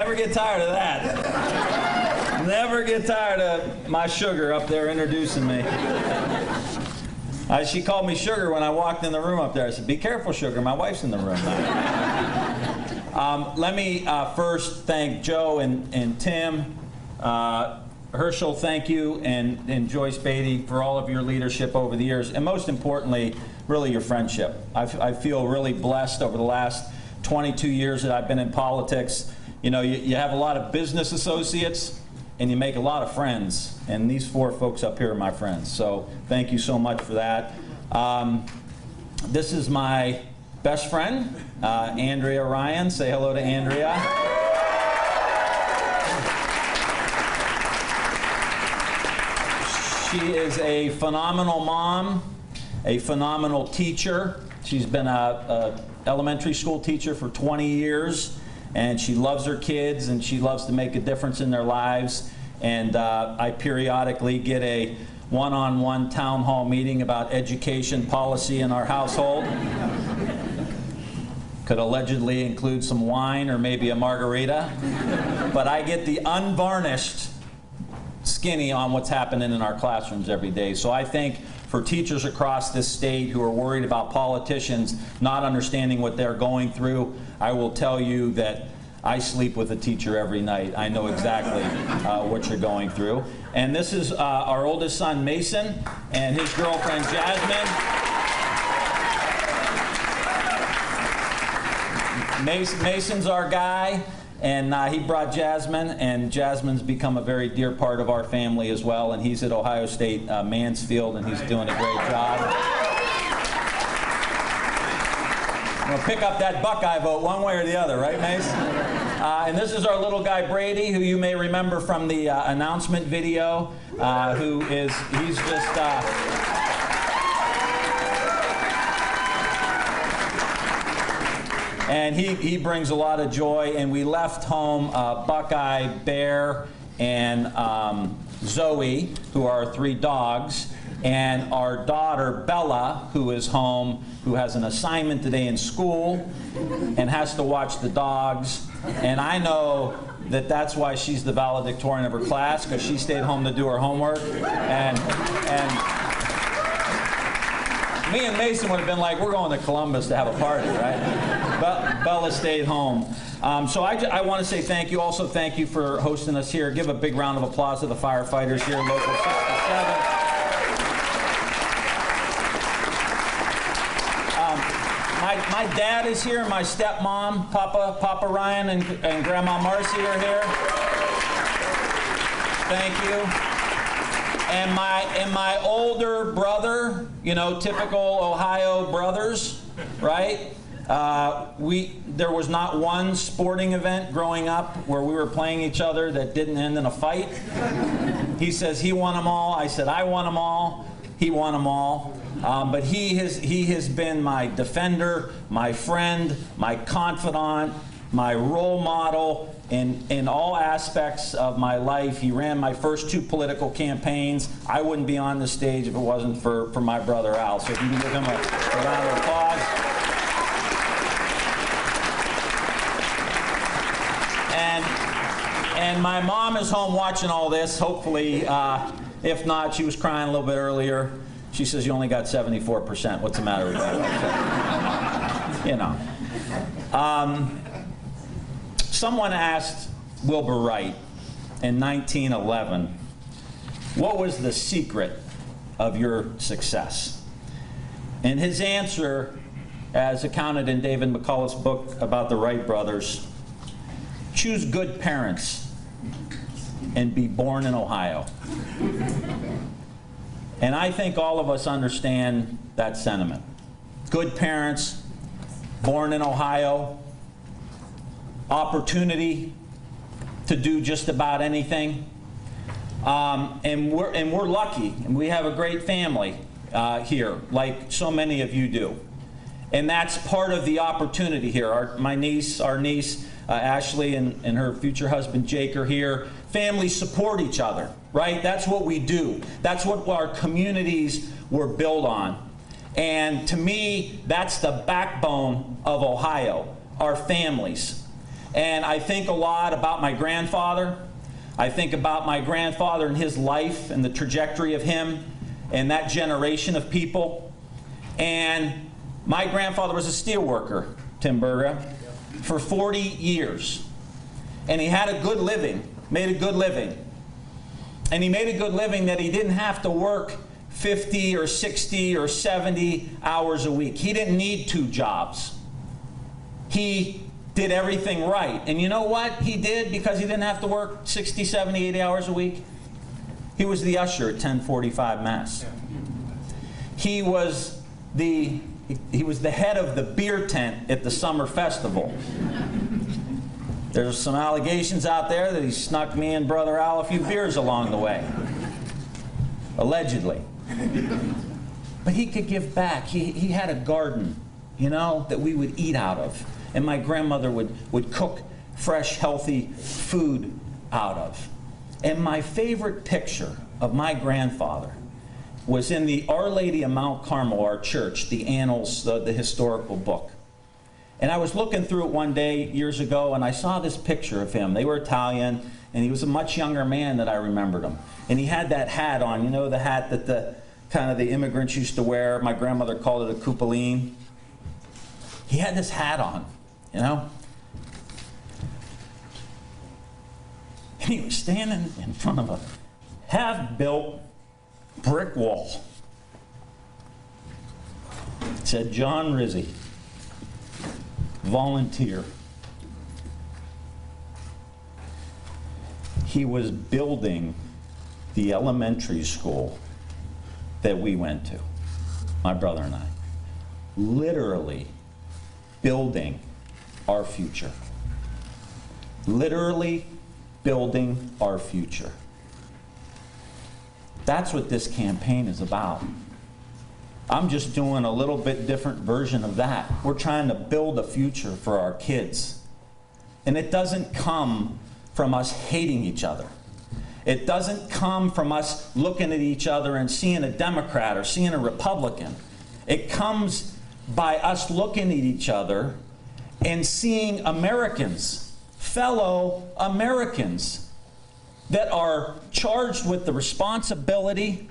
Never get tired of that. Never get tired of my sugar up there introducing me. She called me Sugar when I walked in the room up there. I said, be careful, Sugar. My wife's in the room now. Let me first thank Joe and Tim. Herschel, thank you, and Joyce Beatty for all of your leadership over the years, and most importantly, really your friendship. I feel really blessed over the last 22 years that I've been in politics. You know, you have a lot of business associates, and you make a lot of friends, and these four folks up here are my friends, so thank you so much for that. This is my best friend, Andrea Ryan. Say hello to Andrea. She is a phenomenal mom, a phenomenal teacher. She's been a elementary school teacher for 20 years, and she loves her kids, and she loves to make a difference in their lives. And I periodically get a one-on-one town hall meeting about education policy in our household. Could allegedly include some wine or maybe a margarita, but I get the unvarnished skinny on what's happening in our classrooms every day. So I think for teachers across this state who are worried about politicians not understanding what they're going through, I will tell you that I sleep with a teacher every night. I know exactly what you're going through. And this is our oldest son, Mason, and his girlfriend, Jasmine. Mason's our guy. And he brought Jasmine, and Jasmine's become a very dear part of our family as well. And he's at Ohio State Mansfield, and he's doing a great job. I'm going to pick up that Buckeye vote one way or the other, right, Mace? And this is our little guy, Brady, who you may remember from the announcement video, he's just... And he brings a lot of joy, and we left home Buckeye, Bear, and Zoe, who are our three dogs, and our daughter, Bella, who is home, who has an assignment today in school and has to watch the dogs. And I know that that's why she's the valedictorian of her class, because she stayed home to do her homework. And me and Mason would have been like, we're going to Columbus to have a party, right? But Bella stayed home. So I want to say thank you. Also, thank you for hosting us here. Give a big round of applause to the firefighters here, Local 67. My dad is here, my stepmom, Papa Ryan, and Grandma Marcy are here. Thank you. And my older brother, you know, typical Ohio brothers, right? There was not one sporting event growing up where we were playing each other that didn't end in a fight. He says he won them all. I said I won them all. He won them all. But he has been my defender, my friend, my confidant, my role model in all aspects of my life. He ran my first two political campaigns. I wouldn't be on this stage if it wasn't for my brother Al. So if you can give him a round of applause. And my mom is home watching all this, hopefully. If not, she was crying a little bit earlier. She says, you only got 74%. What's the matter with that? You know. Someone asked Wilbur Wright in 1911, what was the secret of your success? And his answer, as accounted in David McCullough's book about the Wright brothers, choose good parents and be born in Ohio. And I think all of us understand that sentiment. Good parents, born in Ohio, opportunity to do just about anything. And we're lucky, and we have a great family here, like so many of you do. And that's part of the opportunity here. Our niece, Ashley, and her future husband, Jake, are here. Families support each other, right? That's what we do. That's what our communities were built on. And to me, that's the backbone of Ohio, our families. And I think a lot about my grandfather. I think about my grandfather and his life and the trajectory of him and that generation of people. And my grandfather was a steel worker, Tim Berga, for 40 years. And he had a good living, made a good living. And he made a good living that he didn't have to work 50 or 60 or 70 hours a week. He didn't need 2 jobs. He did everything right. And you know what he did because he didn't have to work 60, 70, 80 hours a week? He was the usher at 1045 Mass. He was the head of the beer tent at the summer festival. There's some allegations out there that he snuck me and Brother Al a few beers along the way. Allegedly. But he could give back. He had a garden, you know, that we would eat out of. And my grandmother would cook fresh, healthy food out of. And my favorite picture of my grandfather was in the Our Lady of Mount Carmel, our church, the Annals, the historical book. And I was looking through it one day years ago, and I saw this picture of him. They were Italian, and he was a much younger man than I remembered him. And he had that hat on, you know, the hat that the immigrants used to wear. My grandmother called it a coupeline. He had this hat on, you know. And he was standing in front of a half-built brick wall. It said, John Rizzi, volunteer. He was building the elementary school that we went to, my brother and I. Literally building our future. Literally building our future. That's what this campaign is about. I'm just doing a little bit different version of that. We're trying to build a future for our kids. And it doesn't come from us hating each other. It doesn't come from us looking at each other and seeing a Democrat or seeing a Republican. It comes by us looking at each other and seeing Americans, fellow Americans, that are charged with the responsibility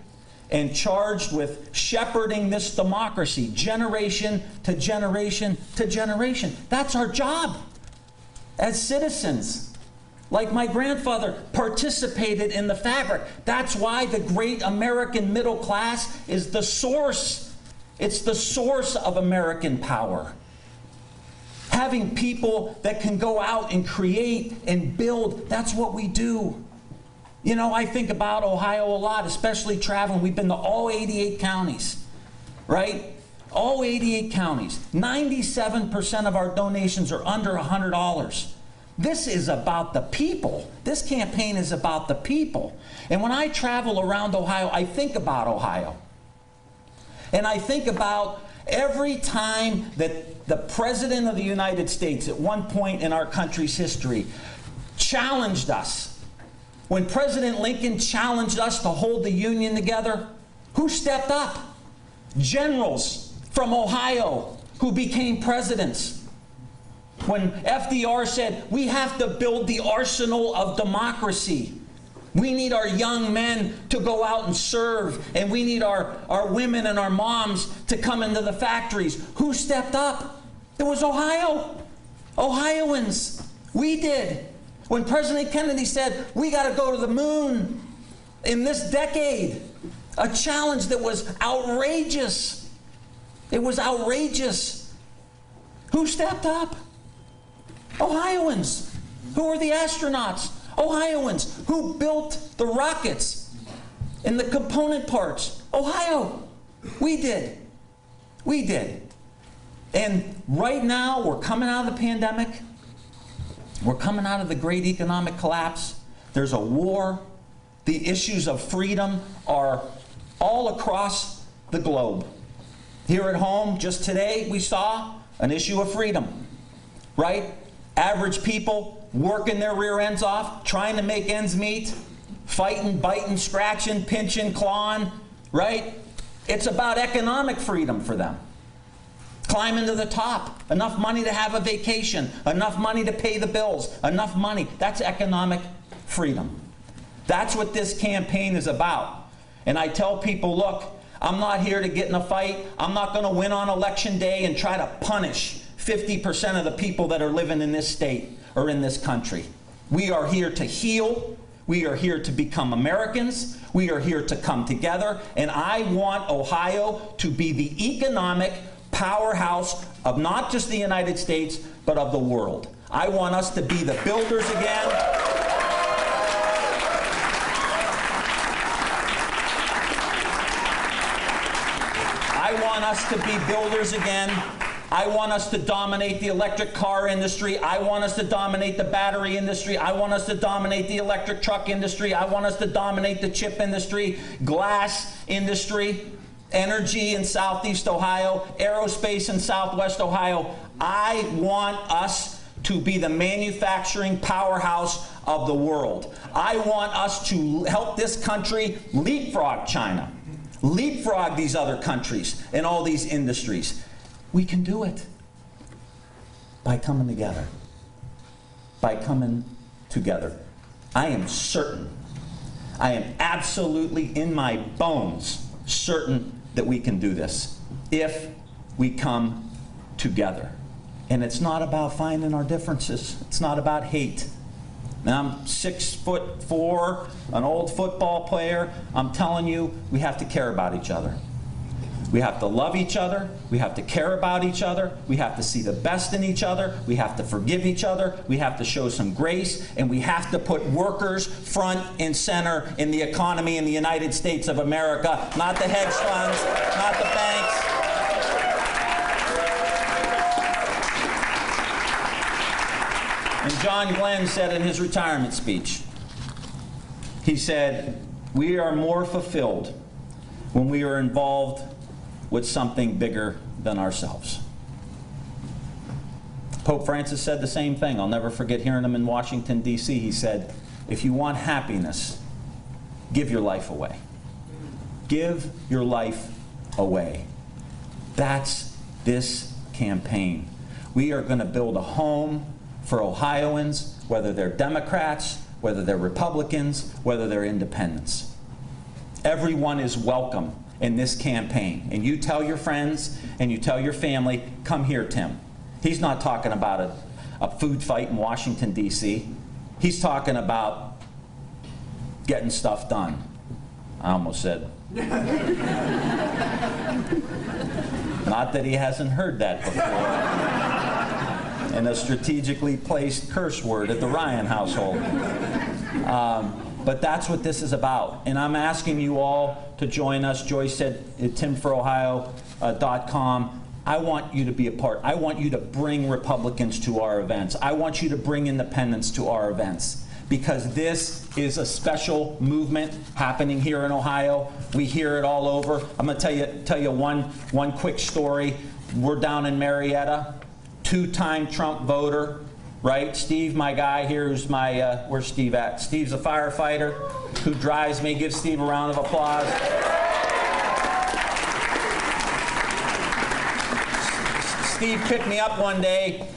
and charged with shepherding this democracy generation to generation to generation. That's our job as citizens. Like my grandfather participated in the fabric. That's why the great American middle class is the source. It's the source of American power. Having people that can go out and create and build, that's what we do. You know, I think about Ohio a lot, especially traveling. We've been to all 88 counties, right? All 88 counties. 97% of our donations are under $100. This is about the people. This campaign is about the people. And when I travel around Ohio, I think about Ohio. And I think about every time that the President of the United States at one point in our country's history challenged us. When President Lincoln challenged us to hold the Union together, who stepped up? Generals from Ohio who became presidents. When FDR said, we have to build the arsenal of democracy. We need our young men to go out and serve, and we need our women and our moms to come into the factories. Who stepped up? It was Ohio. Ohioans. We did. When President Kennedy said, we got to go to the moon in this decade, a challenge that was outrageous. It was outrageous. Who stepped up? Ohioans. Who were the astronauts? Ohioans. Who built the rockets and the component parts? Ohio. We did. We did. And right now, we're coming out of the pandemic. We're coming out of the great economic collapse. There's a war. The issues of freedom are all across the globe. Here at home, just today, we saw an issue of freedom, right? Average people working their rear ends off, trying to make ends meet, fighting, biting, scratching, pinching, clawing, right? It's about economic freedom for them. Climbing to the top. Enough money to have a vacation. Enough money to pay the bills. Enough money. That's economic freedom. That's what this campaign is about. And I tell people, look, I'm not here to get in a fight. I'm not going to win on election day and try to punish 50% of the people that are living in this state or in this country. We are here to heal. We are here to become Americans. We are here to come together. And I want Ohio to be the economic powerhouse of not just the United States, but of the world. I want us to be the builders again. I want us to be builders again. I want us to dominate the electric car industry. I want us to dominate the battery industry. I want us to dominate the electric truck industry. I want us to dominate the chip industry, glass industry, energy in Southeast Ohio, aerospace in Southwest Ohio. I want us to be the manufacturing powerhouse of the world. I want us to help this country leapfrog China, leapfrog these other countries and all these industries. We can do it by coming together. By coming together. I am certain, I am absolutely in my bones certain that we can do this if we come together. And it's not about finding our differences. It's not about hate. Now, I'm 6'4", an old football player. I'm telling you, we have to care about each other. We have to love each other. We have to care about each other. We have to see the best in each other. We have to forgive each other. We have to show some grace. And we have to put workers front and center in the economy in the United States of America, not the hedge funds, not the banks. And John Glenn said in his retirement speech, he said, "We are more fulfilled when we are involved with something bigger than ourselves." Pope Francis said the same thing. I'll never forget hearing him in Washington, D.C. He said, if you want happiness, give your life away. Give your life away. That's this campaign. We are going to build a home for Ohioans, whether they're Democrats, whether they're Republicans, whether they're independents. Everyone is welcome in this campaign. And you tell your friends and you tell your family, come here, Tim. He's not talking about a food fight in Washington, D.C. He's talking about getting stuff done. I almost said. Not that he hasn't heard that before. In a strategically placed curse word at the Ryan household. But that's what this is about. And I'm asking you all to join us. Joyce said at timforohio.com. I want you to be a part. I want you to bring Republicans to our events. I want you to bring independents to our events. Because this is a special movement happening here in Ohio. We hear it all over. I'm going to tell you one quick story. We're down in Marietta. Two-time Trump voter. Right? Steve, my guy here, who's my, where's Steve at? Steve's a firefighter who drives me. Give Steve a round of applause. Steve picked me up one day.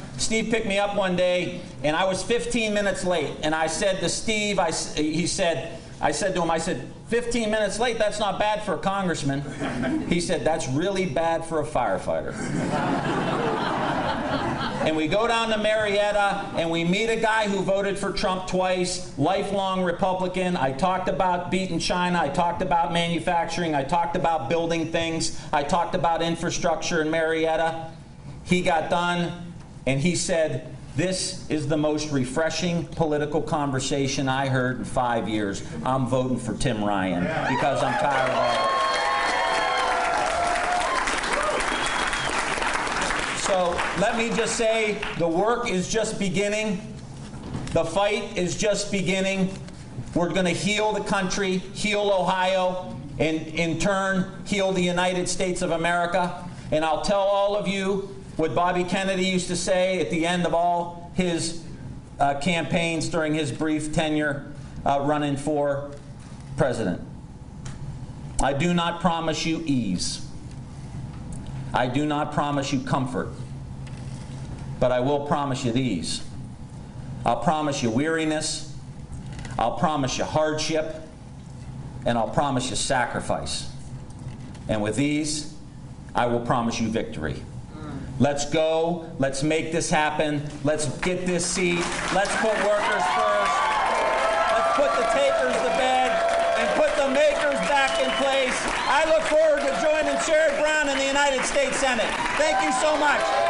And I was 15 minutes late. And I said to Steve, I said to him, 15 minutes late, that's not bad for a congressman. He said, that's really bad for a firefighter. And we go down to Marietta, and we meet a guy who voted for Trump twice, lifelong Republican. I talked about beating China. I talked about manufacturing. I talked about building things. I talked about infrastructure in Marietta. He got done, and he said, this is the most refreshing political conversation I heard in 5 years. I'm voting for Tim Ryan because I'm tired of all of it. So let me just say, the work is just beginning. The fight is just beginning. We're going to heal the country, heal Ohio, and in turn, heal the United States of America. And I'll tell all of you what Bobby Kennedy used to say at the end of all his campaigns during his brief tenure running for president. I do not promise you ease. I do not promise you comfort, but I will promise you these. I'll promise you weariness, I'll promise you hardship, and I'll promise you sacrifice. And with these, I will promise you victory. Let's go. Let's make this happen. Let's get this seat. Let's put workers first. Let's put the takers to bed and put the makers back in place. I look forward to joining Sherrod Brown in the United States Senate. Thank you so much.